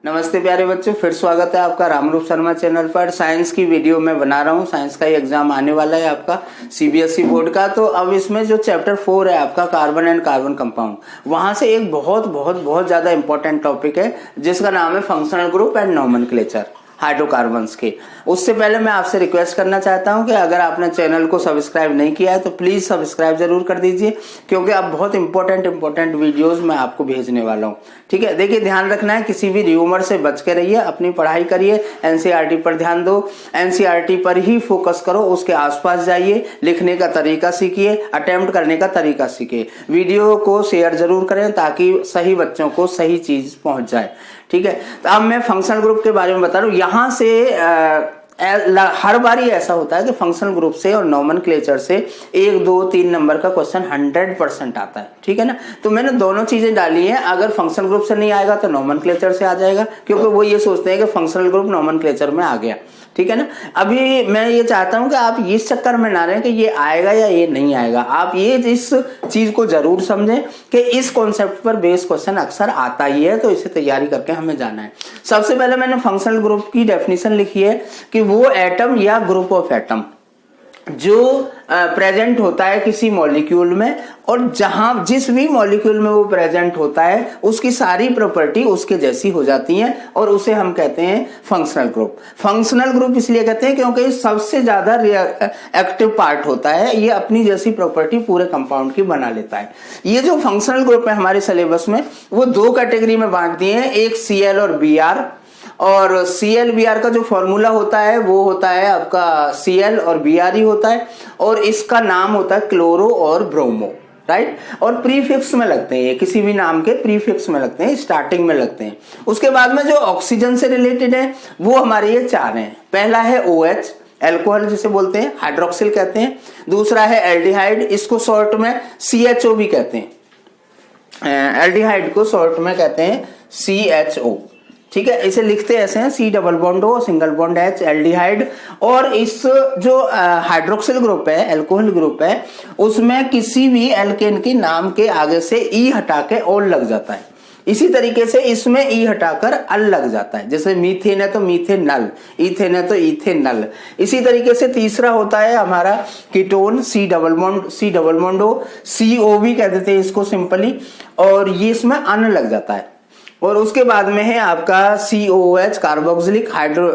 नमस्ते प्यारे बच्चों, फिर स्वागत है आपका रामरूप शर्मा चैनल पर। साइंस की वीडियो मैं बना रहा हूँ। साइंस का ही एग्जाम आने वाला है आपका सीबीएसई बोर्ड का। तो अब इसमें जो चैप्टर 4 है आपका कार्बन एंड कार्बन कंपाउंड, वहां से एक बहुत ज्यादा इंपॉर्टेंट टॉपिक है जिसका नाम है functional group and nomenclature hydrocarbons के। उससे पहले मैं आपसे रिक्वेस्ट करना चाहता हूं कि अगर आपने चैनल को सब्सक्राइब नहीं किया है तो प्लीज सब्सक्राइब जरूर कर दीजिए, क्योंकि अब बहुत इंपॉर्टेंट वीडियोस मैं आपको भेजने वाला हूं। ठीक है, देखिए ध्यान रखना है, किसी भी र्यूमर से बच के रहिए, अपनी पढ़ाई करिए, एनसीईआरटी पर ध्यान दो, एनसीईआरटी पर ही फोकस करो, उसके आसपास जाइए, लिखने का तरीका सीखिए, अटेम्प्ट करने का तरीका सीखिए। वीडियो को शेयर जरूर करें ताकि सही बच्चों को सही चीज पहुंच जाए। ठीक है, तो अब मैं फंक्शनल ग्रुप के बारे में बता रहा हूं। यहां से हर बार ही ऐसा होता है कि फंक्शनल ग्रुप से और नोमेनक्लेचर से 1, 2, 3 नंबर का क्वेश्चन 100% आता है। ठीक है ना, तो मैंने दोनों चीजें डाली हैं। अगर फंक्शनल ग्रुप से नहीं आएगा तो नोमेनक्लेचर से आ जाएगा, क्योंकि वो ये सोचते हैं कि फंक्शनल ग्रुप नोमेनक्लेचर में आ गया। ठीक है ना, अभी मैं ये चाहता हूं कि आप इस चक्कर में ना रहें कि ये आएगा या ये नहीं आएगा। आप ये इस चीज को जरूर समझें कि इस कॉन्सेप्ट पर बेस्ड क्वेश्चन अक्सर आता ही है, तो इसे तैयारी करके हमें जाना है। सबसे पहले मैंने फंक्शनल ग्रुप की डेफिनेशन लिखी है कि वो एटम या ग्रुप ऑफ एटम जो प्रेजेंट होता है किसी मॉलिक्यूल में, और जहां जिस भी मॉलिक्यूल में वो प्रेजेंट होता है उसकी सारी प्रॉपर्टी उसके जैसी हो जाती हैं, और उसे हम कहते हैं फंक्शनल ग्रुप। फंक्शनल ग्रुप इसलिए कहते हैं क्योंकि सबसे ज्यादा एक्टिव पार्ट होता है, ये अपनी जैसी प्रॉपर्टी पूरे कंपाउंड की बना लेता है। ये जो फंक्शनल ग्रुप है हमारे सिलेबस में, वो 2 कैटेगरी में बांट दिए हैं, एक Cl और Br। और Cl-Br का जो फॉर्मूला होता है वो होता है आपका Cl और Br ही होता है, और इसका नाम होता है क्लोरो और ब्रोमो, राइट। और प्रीफिक्स में लगते हैं, ये किसी भी नाम के प्रीफिक्स में लगते हैं, स्टार्टिंग में लगते हैं। उसके बाद में जो ऑक्सीजन से रिलेटेड है वो हमारे ये 4 हैं। पहला है OH, एल्कोहल जिसे बोलते हैं, हाइड्रोक्सिल कहते हैं। दूसरा है एल्डिहाइड, इसको शॉर्ट में CHO भी कहते हैं। एल्डिहाइड को शॉर्ट में कहते हैं CHO। ठीक है, इसे लिखते ऐसे हैं, C double bond O single bond H, aldehyde. और इस जो हाइड्रोक्सिल ग्रुप है, एल्कोहल ग्रुप है, उसमें किसी भी एल्केन के नाम के आगे से E हटा के ऑल लग जाता है। इसी तरीके से इसमें E हटाकर अल लग जाता है, जैसे मीथेन है तो मीथेनल, ईथेन है तो ईथेनल। इसी तरीके से तीसरा होता है हमारा ketone, C double bond O, CO भी कह देते हैं इसको सिंपली, और ये इसमें अन लग जाता है। और उसके बाद में है आपका COOH कार्बोक्सिलिक हाइड्रो,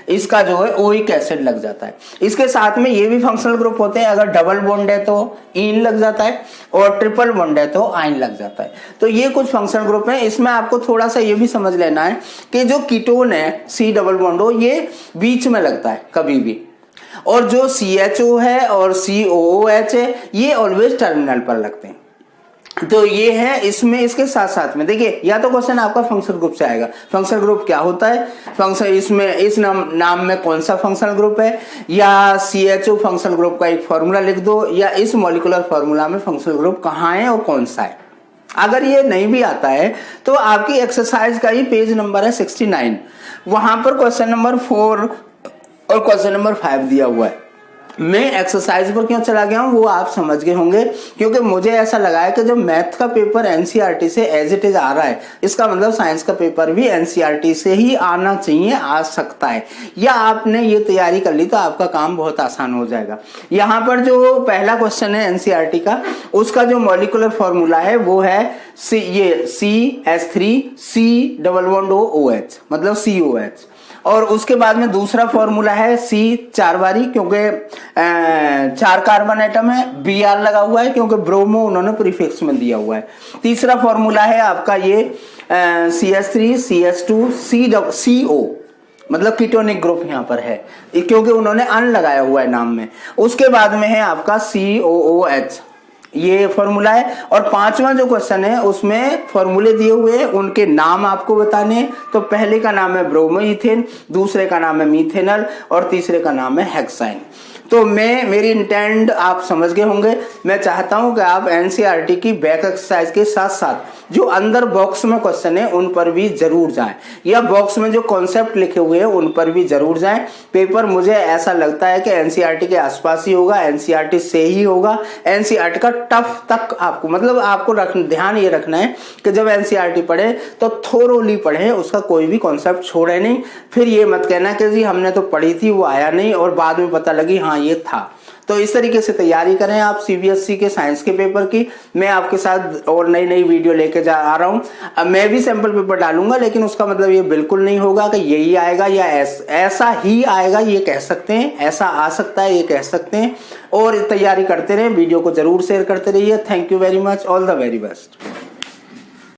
इसका जो है ओइक एसिड लग जाता है। इसके साथ में ये भी फंक्शनल ग्रुप होते हैं, अगर डबल बॉन्ड है तो इन लग जाता है, और ट्रिपल बॉन्ड है तो आइन लग जाता है। तो ये कुछ फंक्शनल ग्रुप है। इसमें आपको थोड़ा सा ये भी समझ लेना है कि जो कीटोन है C डबल बॉन्ड O, ये बीच में लगता है कभी भी, और जो CHO है और COOH है ये ऑलवेज टर्मिनल पर लगते हैं। तो ये है इसमें। इसके साथ साथ में देखिए, या तो क्वेश्चन आपका फंक्शनल ग्रुप से आएगा, फंक्शनल ग्रुप क्या होता है, फंक्शन इसमें इस नाम में कौन सा फंक्शनल ग्रुप है, या CHO फंक्शनल ग्रुप का एक फॉर्मूला लिख दो, या इस मॉलिक्यूलर फॉर्मूला में फंक्शनल ग्रुप कहाँ है और कौन सा है। अगर ये नहीं भी आता है तो आपकी एक्सरसाइज का ही पेज नंबर है 69, वहां पर क्वेश्चन नंबर 4 और क्वेश्चन नंबर 5 दिया हुआ है। मैं एक्सरसाइज पर क्यों चला गया हूं वो आप समझ गए होंगे, क्योंकि मुझे ऐसा लगा है कि जब मैथ का पेपर एनसीईआरटी से एज इट इज आ रहा है, इसका मतलब साइंस का पेपर भी एनसीईआरटी से ही आना चाहिए, आ सकता है। या आपने ये तैयारी कर ली तो आपका काम बहुत आसान हो जाएगा। यहाँ पर जो पहला क्वेश्चन है एनसीईआरटी का, उसका जो मॉलिक्यूलर फॉर्मूला है वो है ये CH3C डबल बॉन्ड OH, मतलब COH। और उसके बाद में दूसरा फॉर्मूला है C 4 बारी, क्योंकि 4 कार्बन एटम है, Br लगा हुआ है क्योंकि ब्रोमो उन्होंने प्रीफिक्स में दिया हुआ है। तीसरा फॉर्मूला है आपका ये CH3 CH2 CO, मतलब कीटोनिक ग्रुप यहाँ पर है क्योंकि उन्होंने अन लगाया हुआ है नाम में। उसके बाद में है आपका COOH, ये फॉर्मूला है। और 5वां जो क्वेश्चन है उसमें फॉर्मूले दिए हुए हैं, उनके नाम आपको बताने हैं। तो पहले का नाम है ब्रोमोइथेन, दूसरे का नाम है मीथेनल, और तीसरे का नाम है हेक्साइन। तो मेरी इंटेंट आप समझ गए होंगे। मैं चाहता हूं कि आप एनसीईआरटी की बैक एक्सरसाइज के साथ साथ जो अंदर बॉक्स में क्वेश्चन है उन पर भी जरूर जाएं, या बॉक्स में जो कॉन्सेप्ट लिखे हुए हैं उन पर भी जरूर जाएं। पेपर मुझे ऐसा लगता है कि एनसीईआरटी के आसपास ही होगा, एनसीईआरटी से ही होगा, एनसीईआरटी का टफ तक आपको, मतलब आपको ध्यान ये रखना है कि जब एनसीईआरटी पढ़े तो थोरोली पढ़े, उसका कोई भी कॉन्सेप्ट छोड़े नहीं। फिर ये मत कहना कि जी हमने तो पढ़ी थी वो आया नहीं और बाद में पता लगी हाँ ये था। तो इस तरीके से तैयारी करें आप सीबीएसई के साइंस के पेपर की। मैं आपके साथ और नई नई वीडियो लेके आ रहा हूं। अब मैं भी सैंपल पेपर डालूंगा, लेकिन उसका मतलब ये बिल्कुल नहीं होगा कि यही आएगा या ऐसा ही आएगा, ये कह सकते हैं, ऐसा आ सकता है ये कह सकते हैं। और तैयारी करते रहें, वीडियो को जरूर शेयर करते रहिए। Thank you very much, all the very best.